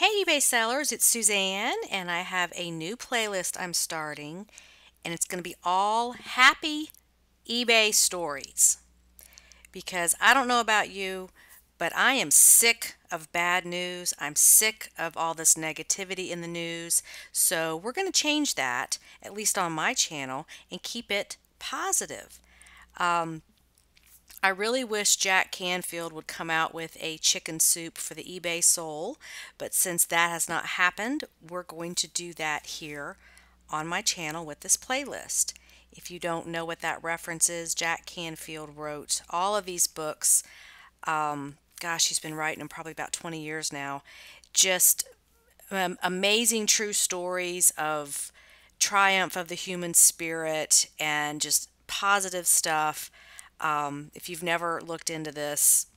Hey eBay sellers, it's Suzanne and I have a new playlist I'm starting and it's going to be all happy eBay stories because I don't know about you, but I am sick of bad news. I'm sick of all this negativity in the news. So we're going to change that, at least on my channel, and keep it positive. Um, I really wish Jack Canfield would come out with a chicken soup for the eBay soul, but since that has not happened, we're going to do that here on my channel with this playlist. If you don't know what that reference is, Jack Canfield wrote all of these books. Gosh, he's been writing them probably about 20 years now. Just amazing true stories of triumph of the human spirit and just positive stuff. If you've never looked into this,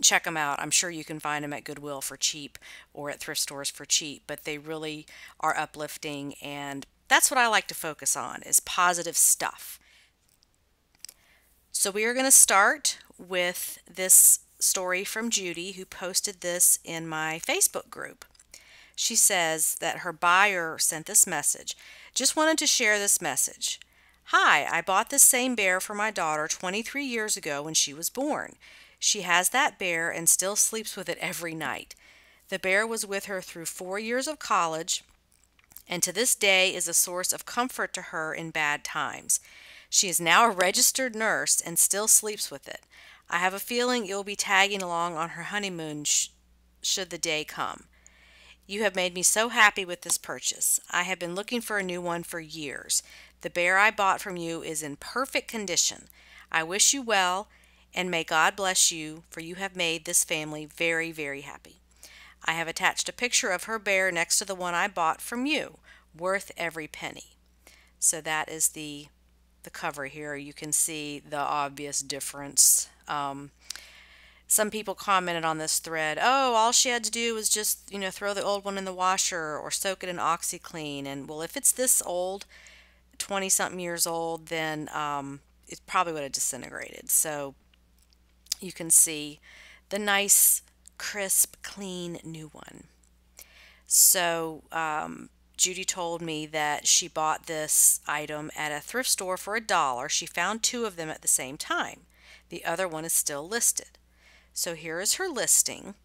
check them out. I'm sure you can find them at Goodwill for cheap or at thrift stores for cheap, but they really are uplifting, and that's what I like to focus on is positive stuff. So we are going to start with this story from Judy, who posted this in my Facebook group. She says that her buyer sent this message. Just wanted to share this message. Hi, I bought this same bear for my daughter 23 years ago when she was born. She has that bear and still sleeps with it every night. The bear was with her through 4 years of college and to this day is a source of comfort to her in bad times. She is now a registered nurse and still sleeps with it. I have a feeling you'll be tagging along on her honeymoon should the day come. You have made me so happy with this purchase. I have been looking for a new one for years. The bear I bought from you is in perfect condition. I wish you well, and may God bless you, for you have made this family very, very happy. I have attached a picture of her bear next to the one I bought from you, worth every penny. So that is the cover here. You can see the obvious difference. Some people commented on this thread, oh, all she had to do was just, throw the old one in the washer or soak it in OxyClean. And well, if it's this old, 20-something years old, then it probably would have disintegrated. So you can see the nice, crisp, clean new one. So Judy told me that she bought this item at a thrift store for $1. She found two of them at the same time. The other one is still listed. So here is her listing,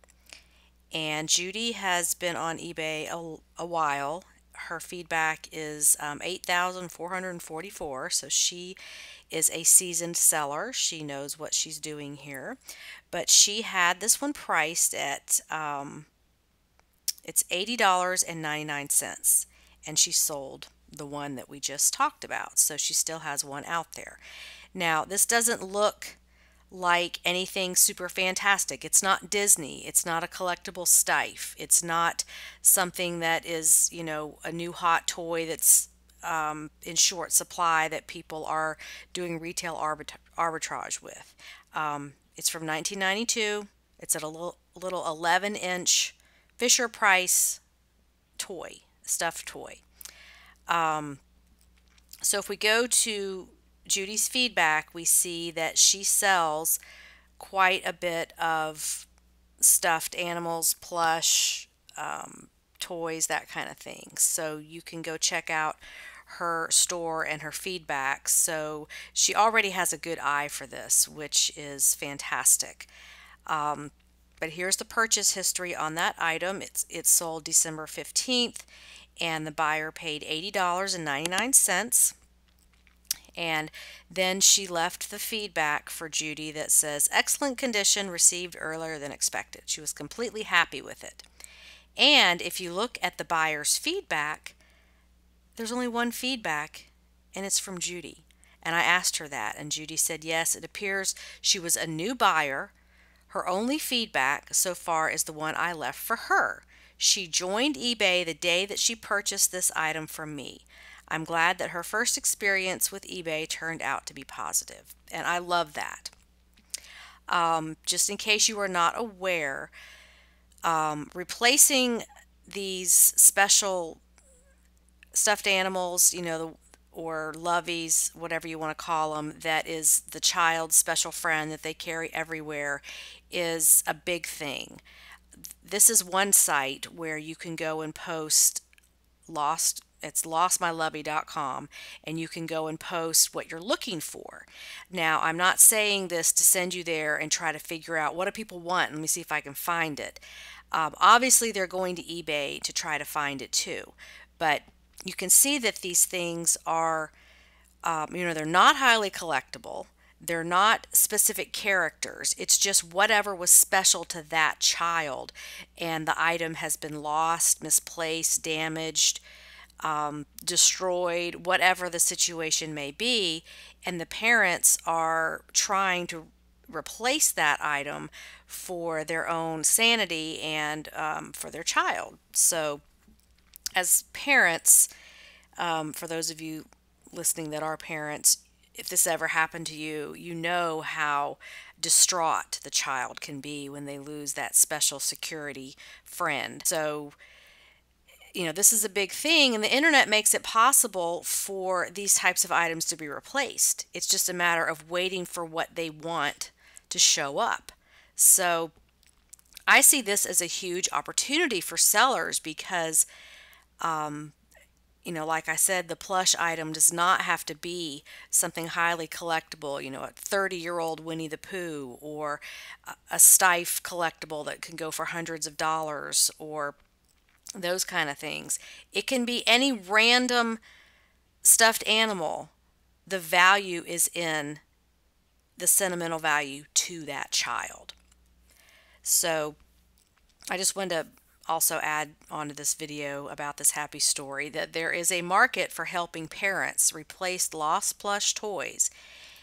and Judy has been on eBay a while. Her feedback is 8,444, so she is a seasoned seller. She knows what she's doing here. But she had this one priced at it's $80.99, and she sold the one that we just talked about. So she still has one out there. Now, this doesn't look like anything super fantastic. It's not Disney. It's not a collectible stife. It's not something that is, a new hot toy that's in short supply that people are doing retail arbitrage with. It's from 1992. It's at a little 11-inch Fisher Price toy, stuffed toy. So if we go to Judy's feedback, we see that she sells quite a bit of stuffed animals, plush, toys, that kind of thing. So you can go check out her store and her feedback. So she already has a good eye for this, which is fantastic. But here's the purchase history on that item. It's sold December 15th, and the buyer paid $80.99. And then she left the feedback for Judy that says, excellent condition, received earlier than expected. She was completely happy with it. And if you look at the buyer's feedback, there's only one feedback, and it's from Judy. And I asked her that, and Judy said, yes, it appears she was a new buyer. Her only feedback so far is the one I left for her. She joined eBay the day that she purchased this item from me. I'm glad that her first experience with eBay turned out to be positive, and I love that. Just in case you are not aware, replacing these special stuffed animals, or loveys, whatever you want to call them, that is the child's special friend that they carry everywhere, is a big thing. this is one site where you can go and post it's lostmylubby.com, and you can go and post what you're looking for. Now, I'm not saying this to send you there and try to figure out what do people want. Let me see if I can find it. Obviously, they're going to eBay to try to find it too, but you can see that these things are, they're not highly collectible. They're not specific characters. It's just whatever was special to that child, and the item has been lost, misplaced, damaged, destroyed, whatever the situation may be, and the parents are trying to replace that item for their own sanity and for their child. So, as parents, for those of you listening that are parents, if this ever happened to you, you know how distraught the child can be when they lose that special security friend. So, this is a big thing, and the internet makes it possible for these types of items to be replaced. It's just a matter of waiting for what they want to show up. So, I see this as a huge opportunity for sellers because like I said, the plush item does not have to be something highly collectible, a 30-year-old Winnie the Pooh, or a Stife collectible that can go for hundreds of dollars, or those kind of things. It can be any random stuffed animal. The value is in the sentimental value to that child. So I just wanted to also add onto this video about this happy story that there is a market for helping parents replace lost plush toys,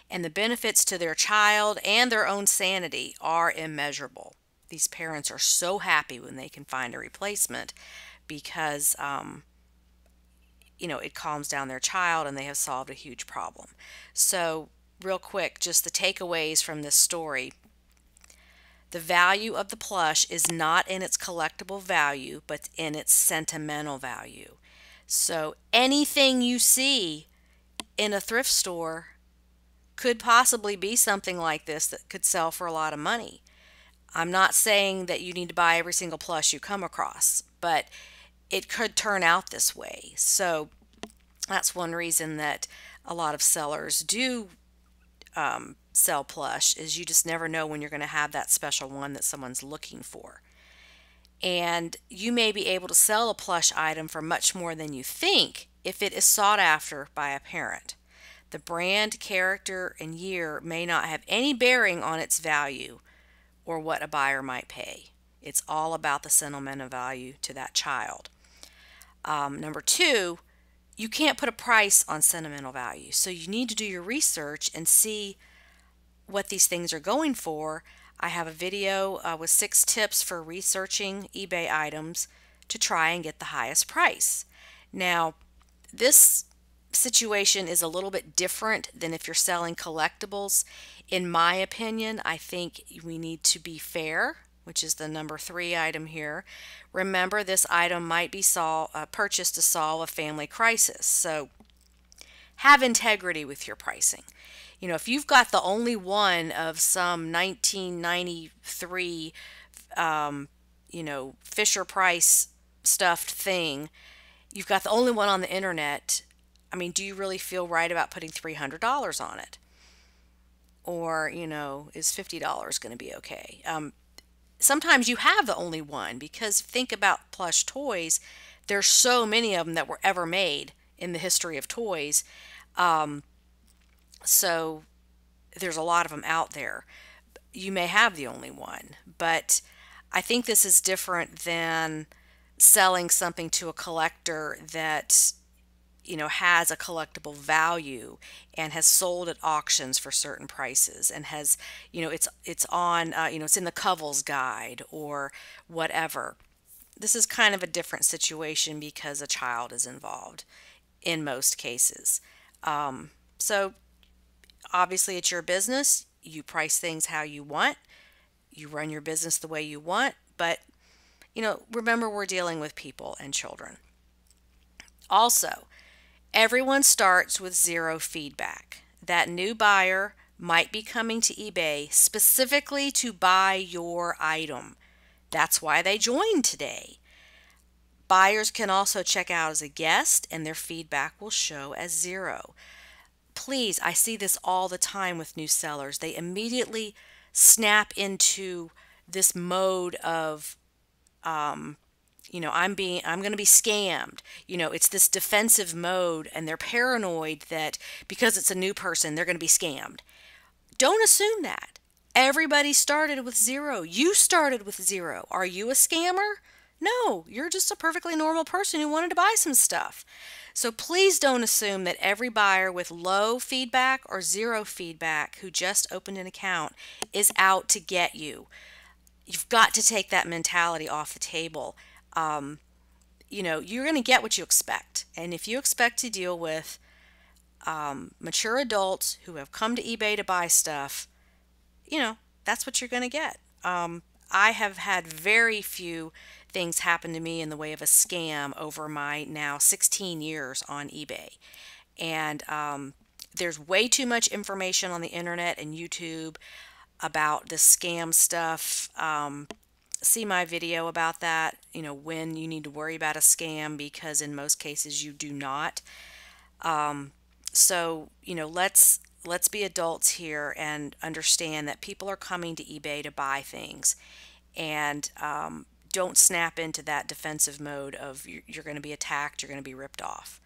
and the benefits to their child and their own sanity are immeasurable. These parents are so happy when they can find a replacement because it calms down their child and they have solved a huge problem. So real quick, just the takeaways from this story. The value of the plush is not in its collectible value, but in its sentimental value. So anything you see in a thrift store could possibly be something like this that could sell for a lot of money. I'm not saying that you need to buy every single plush you come across, but it could turn out this way. So that's one reason that a lot of sellers do sell plush, is you just never know when you're going to have that special one that someone's looking for. And you may be able to sell a plush item for much more than you think if it is sought after by a parent. The brand, character, and year may not have any bearing on its value or what a buyer might pay. It's all about the sentimental value to that child. Number two, you can't put a price on sentimental value. So you need to do your research and see what these things are going for. I have a video with 6 tips for researching eBay items to try and get the highest price. Now, this situation is a little bit different than if you're selling collectibles. In my opinion, I think we need to be fair, which is the number 3 item here. Remember, this item might be purchased to solve a family crisis. So have integrity with your pricing. If you've got the only one of some 1993, Fisher Price stuffed thing, you've got the only one on the internet, do you really feel right about putting $300 on it? Or, is $50 going to be okay? Sometimes you have the only one, because think about plush toys. There's so many of them that were ever made in the history of toys. So there's a lot of them out there. You may have the only one, but I think this is different than selling something to a collector that has a collectible value and has sold at auctions for certain prices and has it's on it's in the Covell's guide or whatever. This is kind of a different situation because a child is involved in most cases. So obviously it's your business. You price things how you want. You run your business the way you want, but remember, we're dealing with people and children. Also, everyone starts with 0 feedback. That new buyer might be coming to eBay specifically to buy your item. That's why they joined today. Buyers can also check out as a guest and their feedback will show as 0. Please, I see this all the time with new sellers. They immediately snap into this mode of, I'm going to be scammed. It's this defensive mode, and they're paranoid that because it's a new person, they're going to be scammed. Don't assume that. Everybody started with 0. You started with 0. Are you a scammer? No, you're just a perfectly normal person who wanted to buy some stuff. So please don't assume that every buyer with low feedback or 0 feedback who just opened an account is out to get you. You've got to take that mentality off the table. You're going to get what you expect. And if you expect to deal with mature adults who have come to eBay to buy stuff, that's what you're going to get. I have had very few things happen to me in the way of a scam over my now 16 years on eBay. And there's way too much information on the internet and YouTube about the scam stuff. See my video about that, when you need to worry about a scam, because in most cases you do not. So, let's be adults here and understand that people are coming to eBay to buy things, and don't snap into that defensive mode of you're going to be attacked, you're going to be ripped off.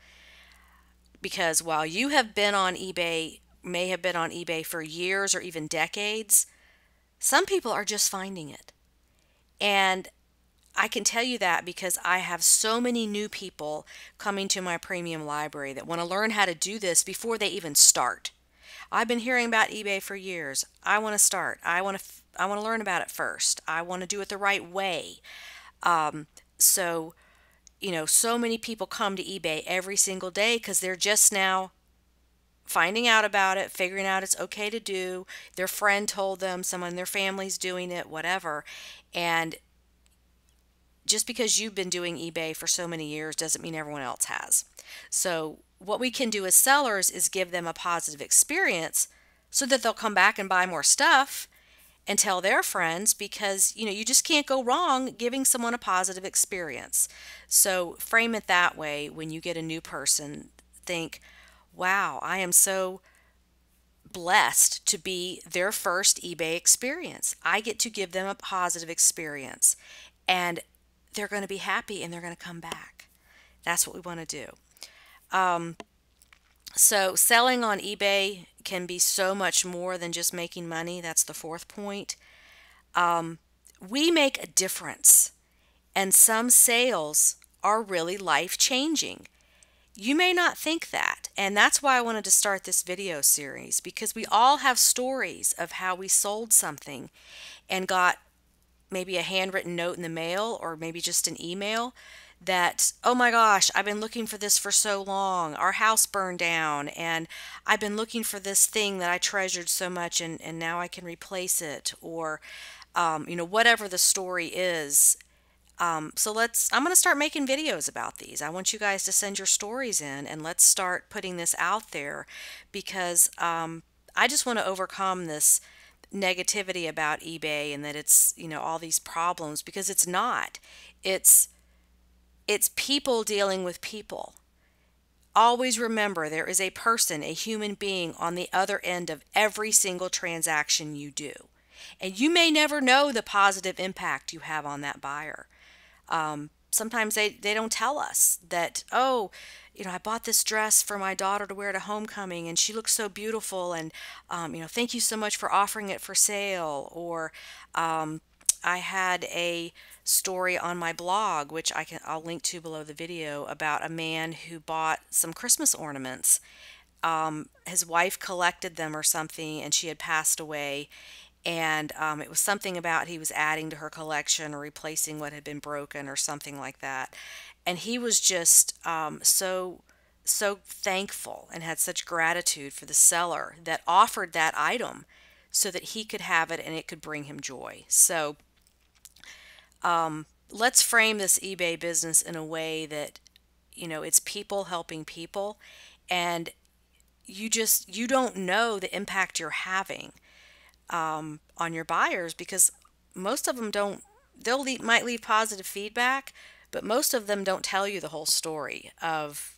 Because while you have been on eBay, may have been on eBay for years or even decades, some people are just finding it. And I can tell you that because I have so many new people coming to my premium library that want to learn how to do this before they even start. I've been hearing about eBay for years. I want to start. I want to learn about it first. I want to do it the right way. So many people come to eBay every single day because they're just now finding out about it, figuring out it's okay to do. Their friend told them, someone in their family's doing it, whatever. And just because you've been doing eBay for so many years doesn't mean everyone else has. So what we can do as sellers is give them a positive experience so that they'll come back and buy more stuff and tell their friends, because you just can't go wrong giving someone a positive experience. So frame it that way. When you get a new person, think, wow, I am so blessed to be their first eBay experience. I get to give them a positive experience, and they're going to be happy and they're going to come back. That's what we want to do. So selling on eBay can be so much more than just making money. That's the 4th point. We make a difference, and some sales are really life-changing. You may not think that, and that's why I wanted to start this video series, because we all have stories of how we sold something and got maybe a handwritten note in the mail, or maybe just an email that, oh my gosh, I've been looking for this for so long. Our house burned down and I've been looking for this thing that I treasured so much, and now I can replace it, or whatever the story is. I'm going to start making videos about these. I want you guys to send your stories in, and let's start putting this out there, because I just want to overcome this negativity about eBay and that it's, all these problems, because it's not. It's people dealing with people. Always remember, there is a person, a human being on the other end of every single transaction you do. And you may never know the positive impact you have on that buyer. Sometimes they don't tell us that, oh, I bought this dress for my daughter to wear to homecoming and she looks so beautiful, and thank you so much for offering it for sale. Or I had a story on my blog, which I'll link to below the video, about a man who bought some Christmas ornaments. His wife collected them or something, and she had passed away. And it was something about he was adding to her collection or replacing what had been broken or something like that. And he was just so thankful and had such gratitude for the seller that offered that item so that he could have it and it could bring him joy. So let's frame this eBay business in a way that, it's people helping people, and you don't know the impact you're having on your buyers, because most of them might leave positive feedback, but most of them don't tell you the whole story of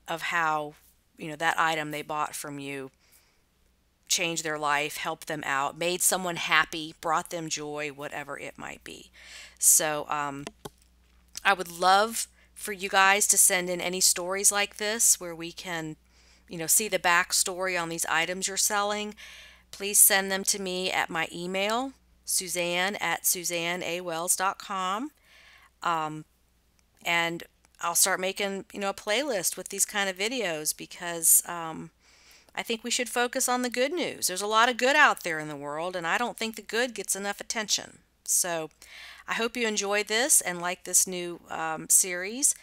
how, that item they bought from you changed their life, helped them out, made someone happy, brought them joy, whatever it might be. So I would love for you guys to send in any stories like this where we can, see the backstory on these items you're selling. Please send them to me at my email, suzanne@suzanneawells.com. And I'll start making, a playlist with these kind of videos because I think we should focus on the good news. There's a lot of good out there in the world, and I don't think the good gets enough attention. So I hope you enjoyed this and like this new series.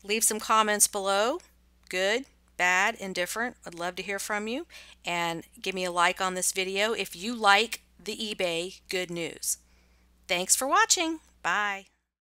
Leave some comments below, good, bad, indifferent. I'd love to hear from you. And give me a like on this video if you like the eBay good news. Thanks for watching. Bye.